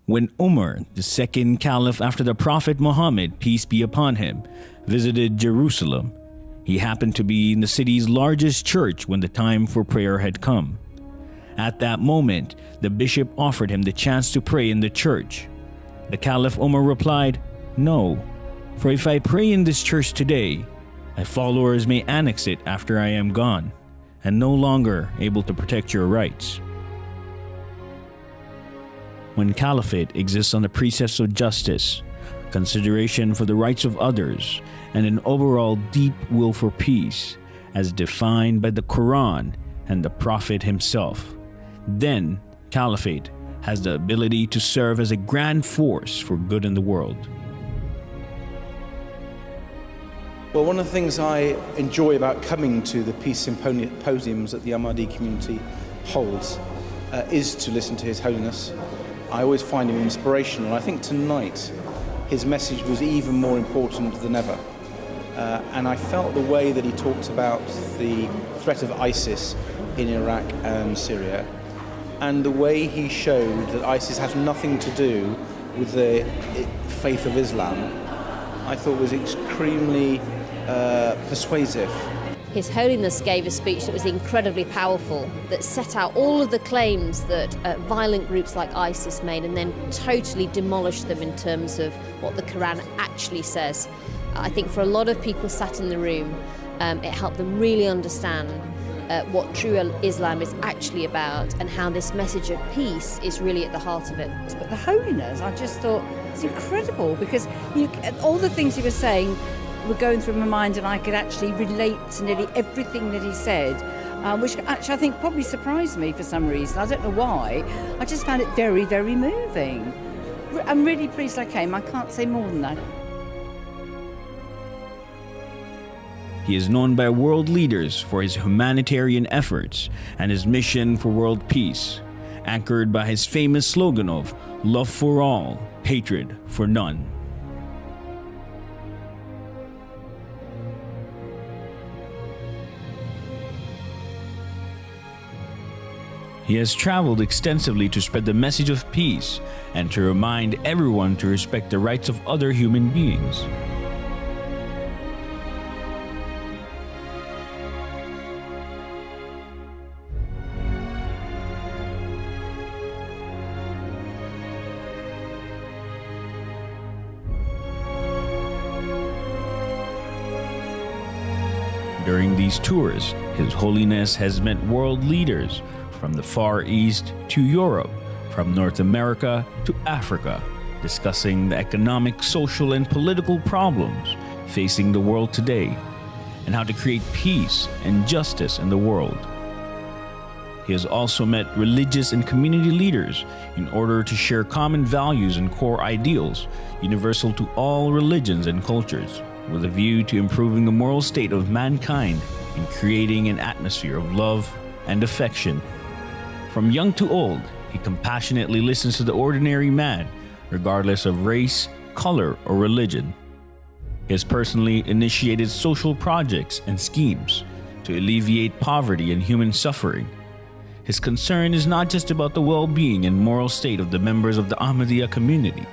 When Umar, the second caliph after the Prophet Muhammad, peace be upon him, visited Jerusalem, he happened to be in the city's largest church when the time for prayer had come. At that moment, the bishop offered him the chance to pray in the church. The Caliph Umar replied, "No, for if I pray in this church today, my followers may annex it after I am gone, and no longer able to protect your rights." When caliphate exists on the precepts of justice, consideration for the rights of others, and an overall deep will for peace, as defined by the Quran and the Prophet himself, then caliphate has the ability to serve as a grand force for good in the world. Well, one of the things I enjoy about coming to the peace symposiums that the Ahmadi community holds is to listen to His Holiness. I always find him inspirational. I think tonight his message was even more important than ever. And I felt the way that he talked about the threat of ISIS in Iraq and Syria, and the way he showed that ISIS has nothing to do with the faith of Islam, I thought was extremely persuasive. His Holiness gave a speech that was incredibly powerful, that set out all of the claims that violent groups like ISIS made and then totally demolished them in terms of what the Quran actually says. I think for a lot of people sat in the room, it helped them really understand what true Islam is actually about and how this message of peace is really at the heart of it. But the Holiness, I just thought, it's incredible because all the things he was saying were going through my mind, and I could actually relate to nearly everything that he said, which actually I think probably surprised me for some reason. I don't know why. I just found it very, very moving. I'm really pleased I came. I can't say more than that. He is known by world leaders for his humanitarian efforts and his mission for world peace, anchored by his famous slogan of "Love for all, hatred for none." He has traveled extensively to spread the message of peace and to remind everyone to respect the rights of other human beings. During these tours, His Holiness has met world leaders from the Far East to Europe, from North America to Africa, discussing the economic, social, and political problems facing the world today, and how to create peace and justice in the world. He has also met religious and community leaders in order to share common values and core ideals universal to all religions and cultures, with a view to improving the moral state of mankind and creating an atmosphere of love and affection. From young to old, he compassionately listens to the ordinary man, regardless of race, color, or religion. He has personally initiated social projects and schemes to alleviate poverty and human suffering. His concern is not just about the well-being and moral state of the members of the Ahmadiyya community,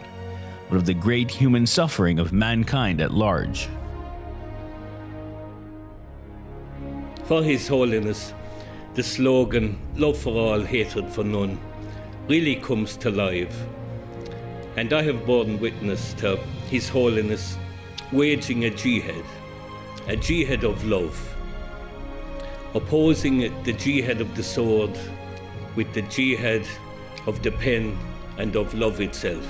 but of the great human suffering of mankind at large. For His Holiness, the slogan, "Love for all, hatred for none," really comes to life. And I have borne witness to His Holiness waging a jihad of love, opposing the jihad of the sword with the jihad of the pen and of love itself.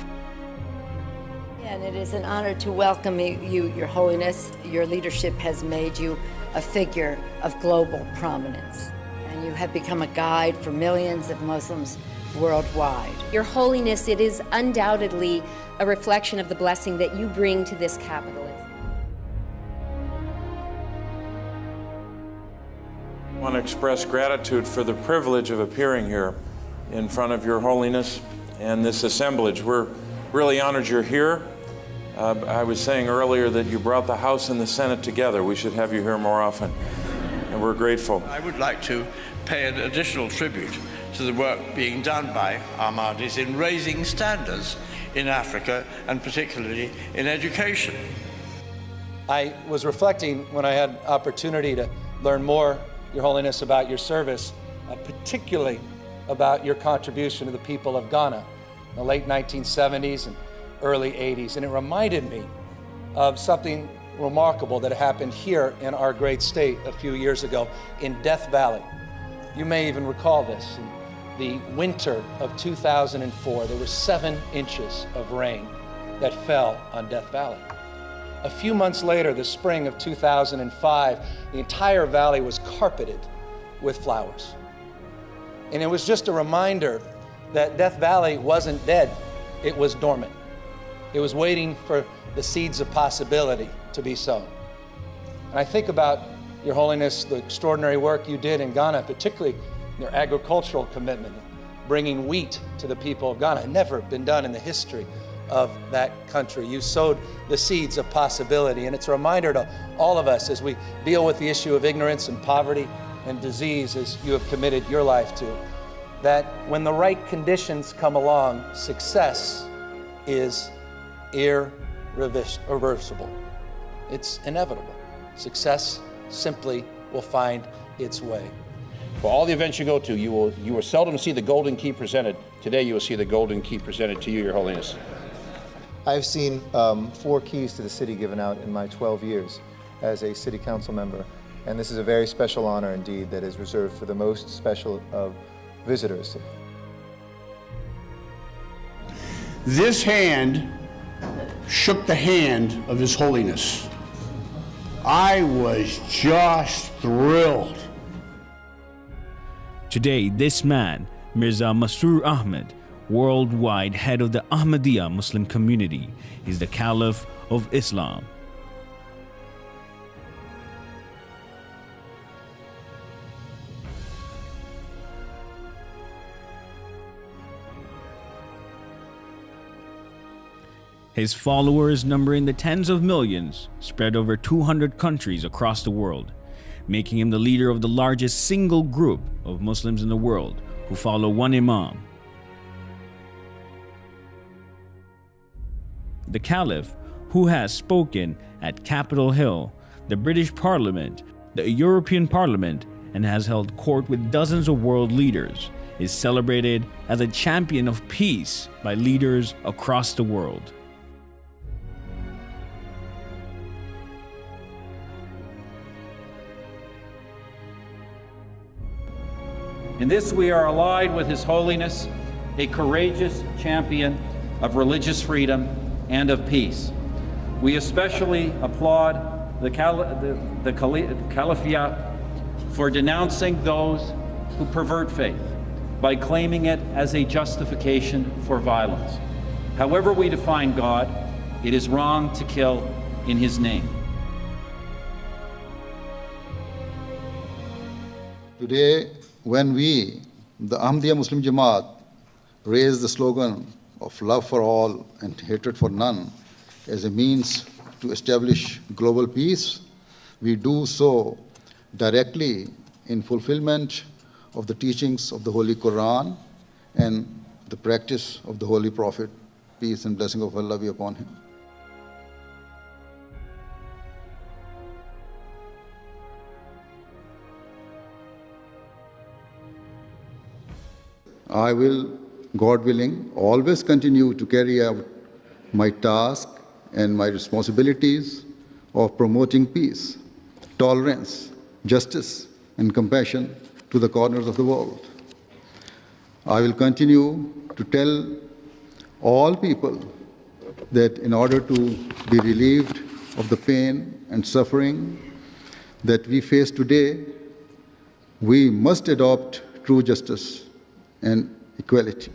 And it is an honor to welcome you, Your Holiness. Your leadership has made you a figure of global prominence, and you have become a guide for millions of Muslims worldwide. Your Holiness, it is undoubtedly a reflection of the blessing that you bring to this capital. I want to express gratitude for the privilege of appearing here in front of Your Holiness and this assemblage. We're really honored you're here. I was saying earlier that you brought the House and the Senate together. We should have you here more often, and we're grateful. I would like to pay an additional tribute to the work being done by Ahmadis in raising standards in Africa and particularly in education. I was reflecting when I had opportunity to learn more, Your Holiness, about your service, particularly about your contribution to the people of Ghana in the late 1970s and early 80s. And it reminded me of something remarkable that happened here in our great state a few years ago in Death Valley. You may even recall this. In the winter of 2004, there were 7 inches of rain that fell on Death Valley. A few months later, the spring of 2005, the entire valley was carpeted with flowers. And it was just a reminder that Death Valley wasn't dead, it was dormant. It was waiting for the seeds of possibility to be sown. And I think about, Your Holiness, the extraordinary work you did in Ghana, particularly your agricultural commitment, bringing wheat to the people of Ghana. It had never been done in the history of that country. You sowed the seeds of possibility, and it's a reminder to all of us as we deal with the issue of ignorance and poverty and disease, as you have committed your life to, that when the right conditions come along, success is irreversible. It's inevitable. Success simply will find its way. For all the events you go to, you will seldom see the golden key presented. Today you will see the golden key presented to you, Your Holiness. I've seen 4 keys to the city given out in my 12 years as a city council member, and this is a very special honor indeed that is reserved for the most special of visitors. This hand shook the hand of His Holiness. I was just thrilled. Today, this man, Mirza Masroor Ahmed, worldwide head of the Ahmadiyya Muslim community, is the Caliph of Islam. His followers number in the tens of millions, spread over 200 countries across the world, making him the leader of the largest single group of Muslims in the world who follow one Imam. The Caliph, who has spoken at Capitol Hill, the British Parliament, the European Parliament, and has held court with dozens of world leaders, is celebrated as a champion of peace by leaders across the world. In this we are allied with His Holiness, a courageous champion of religious freedom and of peace. We especially applaud the Caliphate for denouncing those who pervert faith by claiming it as a justification for violence. However we define God, it is wrong to kill in His name. Today, when we, the Ahmadiyya Muslim Jamaat, raise the slogan of love for all and hatred for none as a means to establish global peace, we do so directly in fulfillment of the teachings of the Holy Quran and the practice of the Holy Prophet, peace and blessing of Allah be upon him. I will, God willing, always continue to carry out my task and my responsibilities of promoting peace, tolerance, justice, and compassion to the corners of the world. I will continue to tell all people that in order to be relieved of the pain and suffering that we face today, we must adopt true justice and equality.